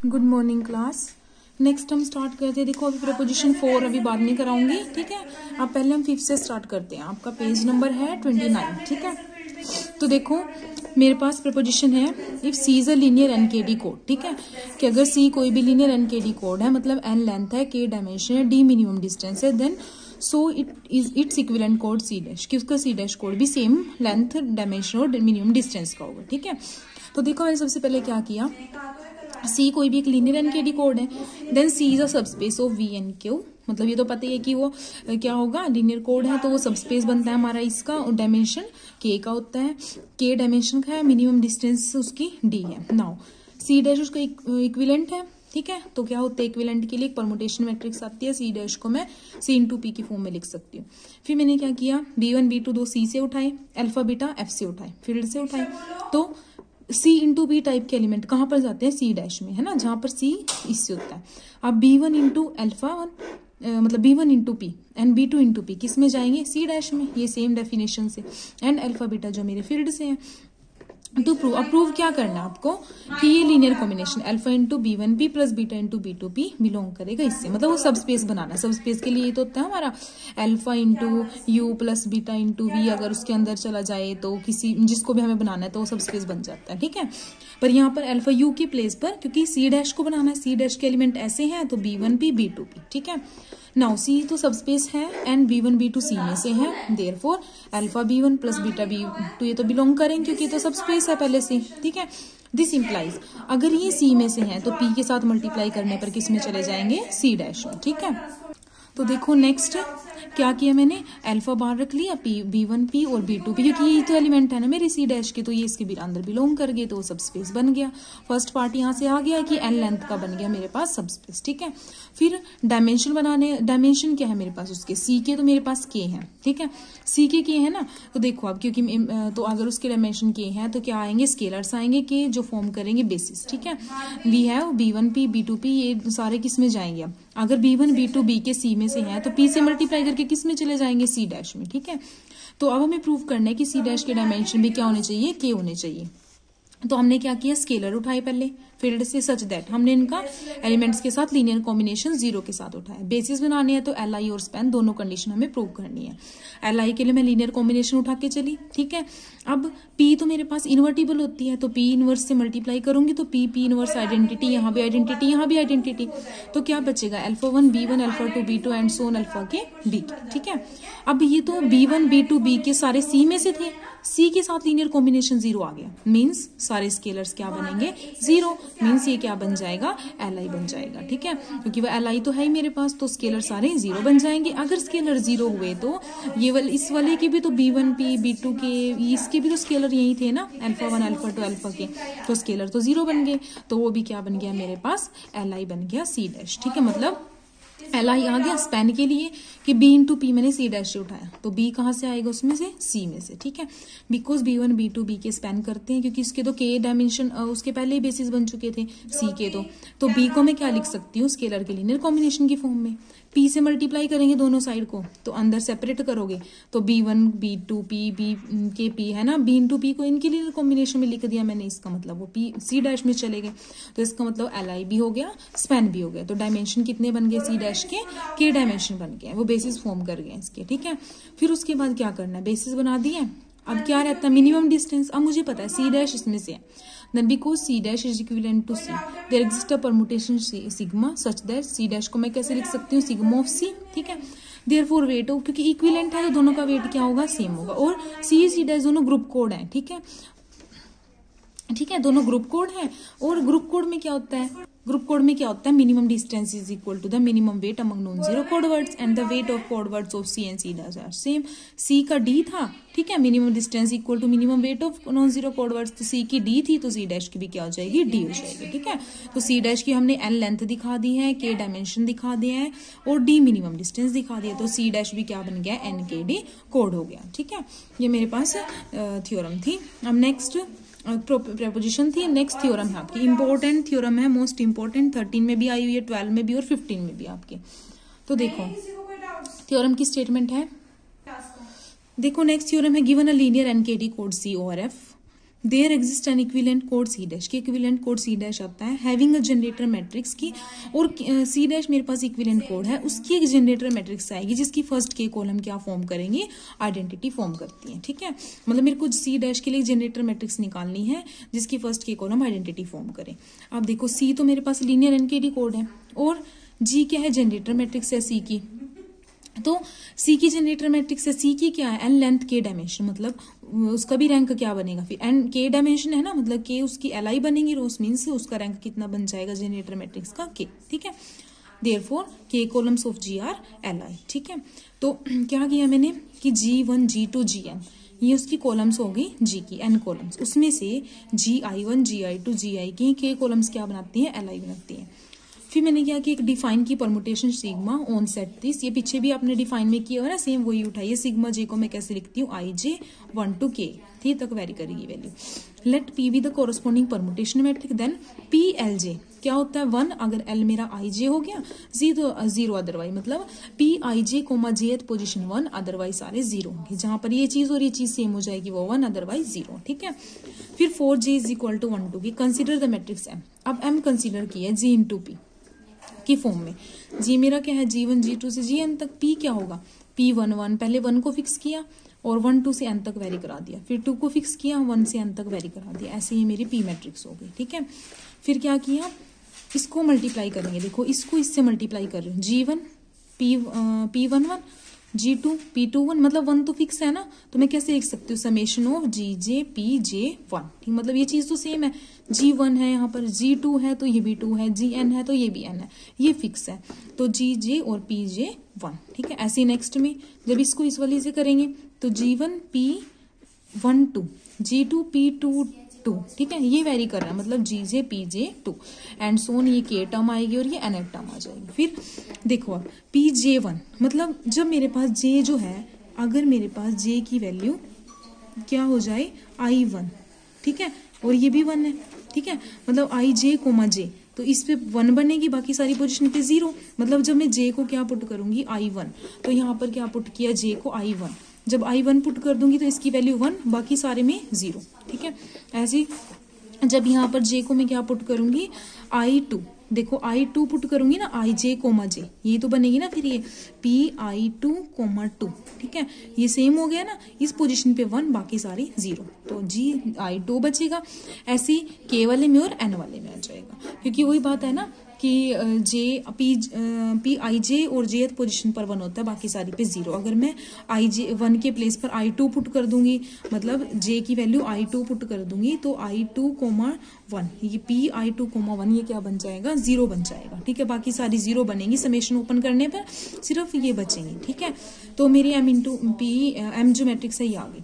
Good morning class. Next हम start करते हैं। देखो अभी प्रपोजिशन 4 अभी बाद में कराऊंगी, ठीक है। अब पहले हम 5 से स्टार्ट करते हैं। आपका पेज नंबर है 29, ठीक है। तो देखो मेरे पास प्रपोजिशन है if C is a linear एनकेडी code, ठीक है। कि अगर सी कोई भी लीनियर एनकेडी कोड है, मतलब एन लेंथ है, के डायमेंशन है, डी मिनिमम डिस्टेंस है, then so it is its equivalent code C dash, कि उसका सी डैश कोड भी सेम लेंथ, डायमेंशन और मिनिमम डिस्टेंस का होगा, ठीक है। तो देखो मैंने सबसे पहले क्या किया, सी कोई भी एक लीनियर एनकेडी कोड है, then C is a subspace of V N Q, मतलब ये तो पता ही है कि वो क्या होगा, लीनियर कोड है तो वो सबस्पेस बनता है हमारा इसका, और डायमेंशन के का होता है, के डायमेंशन का है, मिनिमम डिस्टेंस उसकी डी है। नाउ सी डैश उसका इक्विवेलेंट है, ठीक है। तो क्या होता है, इक्विवेलेंट के लिए एक परमुटेशन मैट्रिक्स आती है, सी डैश को मैं सी इंटू पी की फॉर्म में लिख सकती हूँ। फिर मैंने क्या किया, B1 B2 दो सी से उठाए, अल्फा बीटा एफ से उठाए, फील्ड से उठाए, तो सी इंटू बी टाइप के एलिमेंट कहाँ पर जाते हैं, सी डैश में, है ना, जहां पर सी इससे होता है। अब B1 इंटू अल्फा मतलब B1 into P and B2 into P किस में जाएंगे, सी डैश में, ये सेम डेफिनेशन से, एंड अल्फा बीटा जो मेरे फील्ड से है। टू प्रूव, अब प्रूव क्या करना है आपको कि ये linear combination alpha into B1P plus beta into B2P belong करेगा इससे, मतलब वो सब स्पेस बनाना। सब स्पेस के लिए ये तो होता है हमारा alpha into U plus beta into V, अगर उसके अंदर चला जाए तो किसी जिसको भी हमें बनाना है तो वो सब स्पेस बन जाता है, ठीक है। पर यहाँ पर अल्फा यू की प्लेस पर, क्योंकि सी डैश को बनाना है, सी डैश के एलिमेंट ऐसे हैं तो B1P B2P, ठीक है। नाउ सी तो सबस्पेस है एंड B1 B2 सी में से है, therefore alpha B1 plus beta B2 ये तो बिलोंग करेंगे क्योंकि तो सबस्पेस है पहले से, ठीक है। दिस इंप्लाइज अगर ये सी में से है तो पी के साथ मल्टीप्लाई करने पर किस में चले जाएंगे, सी डैश में, ठीक है। तो देखो नेक्स्ट क्या किया मैंने, अल्फा बाहर रख लिया, B1P और B2P, क्योंकि ये तो एलिमेंट है ना मेरी सी डैश के, तो ये इसके अंदर बिलोंग कर गए तो सब स्पेस बन गया। फर्स्ट पार्ट यहाँ से आ गया कि एन लेंथ का बन गया मेरे पास सब स्पेस, ठीक है। फिर डायमेंशन बनाने, डायमेंशन क्या है मेरे पास उसके, सी के तो मेरे पास के है, ठीक है। सी के है ना, तो देखो अब क्योंकि तो अगर उसके डायमेंशन के हैं तो क्या आएंगे, स्केलर्स आएंगे के जो फॉर्म करेंगे बेसिस, ठीक है। वी हैव B1P B2P ये सारे किस में जाएंगे, अब अगर B1 B2 B के सी में से है तो पी से मल्टीप्लाई करके किस में चले जाएंगे, सी डैश में, ठीक है। तो अब हमें प्रूव करना है कि सी डैश के डायमेंशन भी क्या होने चाहिए, के होने चाहिए। तो हमने क्या किया, स्केलर उठाए पहले फील्ड से, सच दैट हमने इनका एलिमेंट्स के साथ लीनियर कॉम्बिनेशन 0 के साथ उठाया। बेसिस बनाने हैं तो LI और स्पैन दोनों कंडीशन हमें प्रूव करनी है। LI के लिए मैं लीनियर कॉम्बिनेशन उठा के चली, ठीक है। अब P तो मेरे पास इन्वर्टिबल होती है तो P इनवर्स से मल्टीप्लाई करूंगी तो P इनवर्स आइडेंटिटी, यहाँ भी आइडेंटिटी, यहाँ भी आइडेंटिटी, तो क्या बचेगा, alpha 1 B1 alpha 2 B2 and so on alpha के B के, ठीक है। अब ये तो B1 B2 B के सारे C में से थे, सी के साथ लीनियर कॉम्बिनेशन 0 आ गया, मींस सारे स्केलर्स क्या बनेंगे, 0, मींस ये क्या बन जाएगा, LI बन जाएगा, ठीक है। क्योंकि वो LI तो है ही मेरे पास, तो स्केलर सारे 0 बन जाएंगे। अगर स्केलर 0 हुए तो ये वाले, इस वाले के भी तो B1P B2 के, इसके भी तो स्केलर यही थे ना, अल्फा 1 अल्फा 2 अल्फा के, तो स्केलर तो 0 बन गए, तो वो भी क्या बन गया मेरे पास, LI बन गया सी डैश, ठीक है। मतलब LI आ गया स्पैन के लिए कि B इंटू पी मैंने सी डैश से उठाया, तो B कहाँ से आएगा, उसमें से C में से, ठीक है। बिकॉज B1 B2 B के स्पैन करते हैं, क्योंकि इसके तो के डायमेंशन उसके पहले ही बेसिस बन चुके थे C के, तो B को मैं क्या लिख सकती हूँ, स्केलर के लीनियर कॉम्बिनेशन की फॉर्म में। P से मल्टीप्लाई करेंगे दोनों साइड को, तो अंदर सेपरेट करोगे तो B1 B2P B के P है ना, B इंटू पी को इनके लीनियर कॉम्बिनेशन में लिख दिया मैंने, इसका मतलब वो P सी डैश में चले गए, तो इसका मतलब LI भी हो गया, स्पैन भी हो गया। तो डायमेंशन कितने बन गए सी डैश के डायमेंशन बन गए, वो बेसिस फॉर्म कर गए इसके, ठीक है। फिर उसके बाद क्या करना है, बेसिस बना दिए, अब क्या रहता है, मिनिमम डिस्टेंस। अब मुझे पता है सी डैश इसमें से है, then because C dash is equivalent to C there exists a permutation sigma such that C dash को मैं कैसे लिख सकती हूँ, sigma of C, ठीक है। therefore weight of, क्योंकि इक्विवेलेंट है तो दोनों का वेट क्या होगा, सेम होगा, और C डैश दोनों ग्रुप कोड है, ठीक है, ठीक है, दोनों ग्रुप कोड है। और ग्रुप कोड में क्या होता है, ग्रुप कोड में क्या होता है, minimum distance is equal to the minimum weight among non zero code words and the weight of code words of C and C dash are same. C का D था, ठीक है, minimum distance equal to minimum weight of non zero code words, तो C की D थी तो C dash की भी क्या हो जाएगी, D हो जाएगी, ठीक है। तो C डैश की हमने N लेंथ दिखा दी है, K डायमेंशन दिखा दिया है और D मिनिमम डिस्टेंस दिखा दिया, तो C डैश भी क्या बन गया, NKD कोड हो गया, ठीक है। ये मेरे पास थ्योरम थी। अब नेक्स्ट प्रपोजिशन थी, नेक्स्ट थ्योरम है आपकी, इंपॉर्टेंट थ्योरम है, मोस्ट इंपॉर्टेंट, 13 में भी आई हुई है, 12 में भी और 15 में भी आपके। तो देखो थ्योरम की स्टेटमेंट है, देखो नेक्स्ट थ्योरम है, given a linear एनकेडी code C और F there exist an equivalent code C dash की इक्विवेलेंट कोड सी डैश आता है हैविंग अ जनरेटर मैट्रिक्स की, और सी डैश मेरे पास इक्विवेलेंट कोड है, उसकी एक जनरेटर मैट्रिक्स आएगी जिसकी फर्स्ट के कॉलम क्या फॉर्म करेंगे, आइडेंटिटी फॉर्म करती है। ठीक है, मतलब मेरे को सी डैश के लिए जनरेटर मैट्रिक्स निकालनी है जिसकी फर्स्ट के कॉलम आइडेंटिटी फॉर्म करे। अब देखो सी तो मेरे पास लीनियर एनकेडी कोड है और जी क्या है, जनरेटर मैट्रिक्स है सी की। तो सी की जनरेटर मैट्रिक्स है, सी की क्या है, एन लेंथ के डायमेंशन, मतलब उसका भी रैंक क्या बनेगा फिर, एन के डायमेंशन है ना, मतलब के उसकी एल बनेगी, रोस मीन्स उसका रैंक कितना बन जाएगा जनरेटर मैट्रिक्स का, के। ठीक है, therefore K columns of G are L I. ठीक है, तो क्या किया मैंने कि G1 G2 Gn ये उसकी कॉलम्स होगी जी की, एन कॉलम्स, उसमें से GI1 GI2 GI की के कॉलम्स क्या बनाती है, एल आई बनाती है। फिर मैंने क्या कि एक डिफाइन की permutation sigma on set this, ये पीछे भी आपने डिफाइन में किया है ना, सेम वही उठाइए। सिग्मा जे को मैं कैसे लिखती हूँ, IJ 1 to K, थी तक वेरी करेगी value. Let P be the corresponding permutation matrix, then PLJ क्या होता है 1 अगर L मेरा IJ हो गया, जीरो अदरवाइज, मतलब PIJ Jth पोजिशन 1 अदरवाइज सारे जीरो होंगे, जहां पर ये चीज और ये चीज सेम हो जाएगी वो 1 अदरवाइज जीरो। ठीक है, फिर 4J is equal to 1 to P, consider the matrix M। अब M कंसिडर किया है G into P की फॉर्म में, जी मेरा क्या है G1 G2 से Gn तक, P क्या होगा P1 1, पहले 1 को फिक्स किया और 1 2 से n तक वेरी करा दिया, फिर 2 को फिक्स किया 1 से n तक वेरी करा दिया, ऐसे ही मेरी P मैट्रिक्स हो गई। ठीक है, फिर क्या किया, इसको मल्टीप्लाई करेंगे, देखो इसको इससे मल्टीप्लाई कर रही हूँ, G1 P11 G2 P21, मतलब 1 तो फिक्स है ना, तो मैं कैसे लिख सकती हूँ समेशन ऑफ GJ PJ1। ठीक, मतलब ये चीज तो सेम है, G1 है यहाँ पर, G2 है तो ये भी 2 है, Gn है तो ये भी n है, ये फिक्स है, तो GJ और PJ1। ठीक है, ऐसे नेक्स्ट में जब इसको इस वाले से करेंगे तो G1 P12 G2 P22, ठीक है, ये वेरी कर रहा है, मतलब GJ PJ2 एंड सोन, ये के टर्म आएगी और ये एन टर्म आ जाएगी। फिर देखो अब PJ1, मतलब जब मेरे पास J जो है, अगर मेरे पास J की वैल्यू क्या हो जाए I1, ठीक है, और ये भी 1 है, ठीक है, मतलब IJ J, तो इस पे 1 बनेगी, बाकी सारी पोजीशन पे 0, मतलब जब मैं J को क्या पुट करूंगी I1, तो यहाँ पर क्या पुट किया J को I1, जब I1 पुट कर दूंगी तो इसकी वैल्यू 1, बाकी सारे में 0। ठीक है, ऐसे जब यहाँ पर J को मैं क्या पुट करूंगी I2, देखो I2 पुट करूंगी ना, IJ J, ये तो बनेगी ना फिर ये PI2 2, ठीक है, ये सेम हो गया ना, इस पोजीशन पे 1, बाकी सारे 0, तो GI2 बचेगा। ऐसे K वाले में और N वाले में आ जाएगा, क्योंकि वही बात है ना कि PIJ और Jth पोजीशन पर 1 होता है, बाकी सारी पे 0। अगर मैं IJ 1 के प्लेस पर I2 पुट कर दूंगी, मतलब J की वैल्यू I2 पुट कर दूंगी, तो I2 1, ये PI2 1 ये क्या बन जाएगा 0 बन जाएगा। ठीक है, बाकी सारी 0 बनेंगी, समेशन ओपन करने पर सिर्फ ये बचेंगी। ठीक है, तो मेरी M इंटू P M जो मैट्रिक्स है ये आ गई।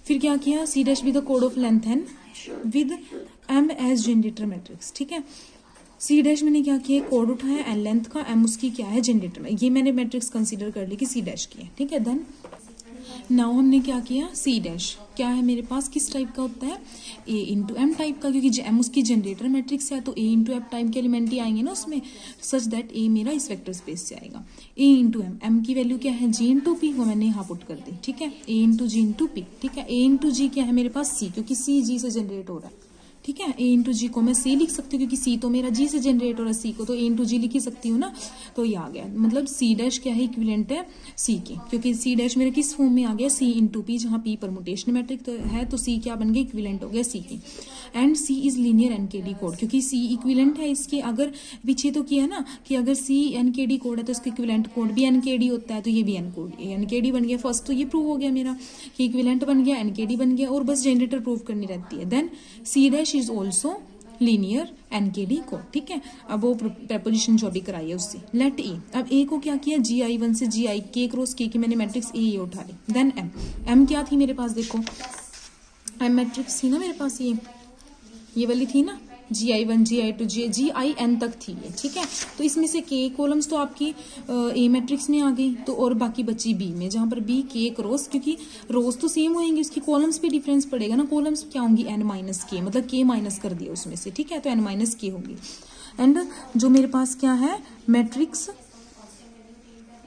फिर क्या किया, C dash with the code of length n with M as generator matrix. ठीक है, C डैश मैंने क्या किया, कोड उठाया n लेंथ का, M उसकी क्या है जनरेटर में, ये मैंने मैट्रिक्स कंसीडर कर ली कि C डैश की है। ठीक है, देन नाउ हमने क्या किया, C डैश क्या है मेरे पास, किस टाइप का होता है, A इंटू M टाइप का, क्योंकि M उसकी जनरेटर मैट्रिक्स है, तो A इंटू F टाइप के एलिमेंट ही आएंगे ना उसमें, सच दैट A मेरा इस वेक्टर स्पेस से आएगा। A इंटू M की वैल्यू क्या है G इंटू P, वो मैंने यहाँ पुट कर दी। ठीक है, A into G into P। ठीक है, A इंटू G क्या है मेरे पास C, क्योंकि C G से जनरेट हो रहा है। ठीक है, A इंटू जी को मैं C लिख सकती हूँ, क्योंकि C तो मेरा G से जनरेट हो रहा है, C को तो A इंटू जी लिख ही सकती हूँ ना, तो ये आ गया, मतलब C डैश क्या है, इक्विवेलेंट है C के, क्योंकि C डैश मेरा किस फॉर्म में आ गया, C इंटू P, जहाँ P परमुटेशन मैट्रिक्स तो है, तो C क्या बन गया, इक्विवेलेंट हो गया C की। And C is linear NKD code, क्योंकि C इक्विवेलेंट है इसके, अगर पीछे तो किया ना कि अगर C NKD कोड है तो इसका इक्विवेलेंट कोड भी NKD होता है, तो ये भी NKD बन गया। फर्स्ट तो ये प्रूव हो गया मेरा कि इक्विवेलेंट बन गया, NKD बन गया, और बस जनरेटर प्रूव करनी रहती है। Then C dash is also linear NKD code. ठीक है, अब वो प्रेपोजिशन जो अभी कराई है उससे। लेट ए, अब ए को क्या किया, GI1 से GI K क्रॉस K की मैंने मैट्रिक्स ए उठा ली। देन M क्या थी मेरे पास, देखो M मैट्रिक्स थी ना मेरे पास, ये वाली थी ना, GI1 GI2 GIN तक थी ये। ठीक है, तो इसमें से K कॉलम्स तो आपकी A मैट्रिक्स में आ गई, तो और बाकी बची B में, जहां पर B K क्रॉस, क्योंकि रोज तो सेम होंगी, उसकी कॉलम्स पे डिफरेंस पड़ेगा ना, कॉलम्स क्या होंगी N माइनस K, मतलब K माइनस कर दिया उसमें से। ठीक है, तो N माइनस K होगी। एंड जो मेरे पास क्या है मैट्रिक्स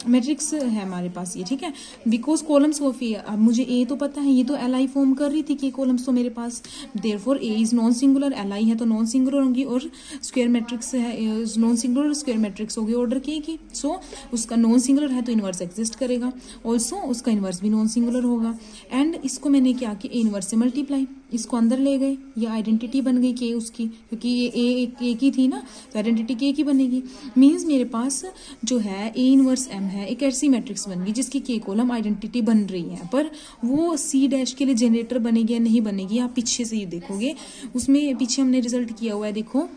मैट्रिक्स है हमारे पास ये, ठीक है, बिकॉज कॉलम्स ऑफ ए, अब मुझे ए तो पता है, ये तो एल आई फॉर्म कर रही थी कि कॉलम्स तो मेरे पास, therefore A is non singular, L I है तो नॉन सिंगुलर होंगी, और स्क्वायर मैट्रिक्स है नॉन सिंगुलर और स्क्वायर मैट्रिक्स होगी ऑर्डर के की, सो उसका नॉन सिंगुलर है तो इनवर्स एग्जिस्ट करेगा, ऑल्सो उसका इनवर्स भी नॉन सिंगुलर होगा। एंड इसको मैंने क्या किया, ए इनवर्स से मल्टीप्लाई, इसको अंदर ले गए, ये आइडेंटिटी बन गई के उसकी, क्योंकि ये ए की थी ना, तो आइडेंटिटी के की बनेगी। मीन्स मेरे पास जो है ए इनवर्स एम है, एक ऐसी मैट्रिक्स बन गई जिसकी के कॉलम आइडेंटिटी बन रही है, पर वो सी डैश के लिए जनरेटर बनेगी या नहीं बनेगी, आप पीछे से ही देखोगे, उसमें पीछे हमने रिजल्ट किया हुआ है। देखो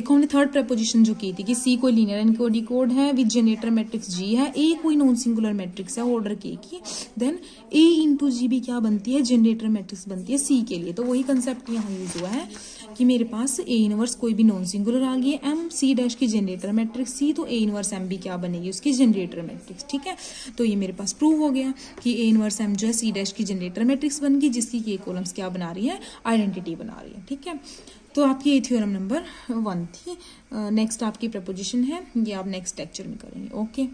हमने थर्ड प्रपोजिशन जो की थी कि सी कोई लीनियर एनकोडिकोड है विद जनरेटर मैट्रिक्स जी है, ए कोई नॉन सिंगुलर मैट्रिक्स है ऑर्डर के की, देन ए इंटू जी भी क्या बनती है, जनरेटर मैट्रिक्स बनती है सी के लिए। तो वही कंसेप्ट यहाँ यूज हुआ है कि मेरे पास ए इनवर्स कोई भी नॉन सिंगुलर आ गई है, एम सी डैश की जनरेटर मैट्रिक्स सी, तो ए इनवर्स एम भी क्या बनेगी, उसकी जनरेटर मैट्रिक्स, ठीक है। तो ये मेरे पास प्रूव हो गया कि ए इनवर्स एम जो है सी डैश की जनरेटर मैट्रिक्स बन गई, जिसकी के कॉलम्स क्या बना रही है, आइडेंटिटी बना रही है, ठीक है। तो आपकी ये थ्योरम नंबर 1 थी। नेक्स्ट आपकी प्रपोजिशन है, ये आप नेक्स्ट लेक्चर में करेंगे। ओके।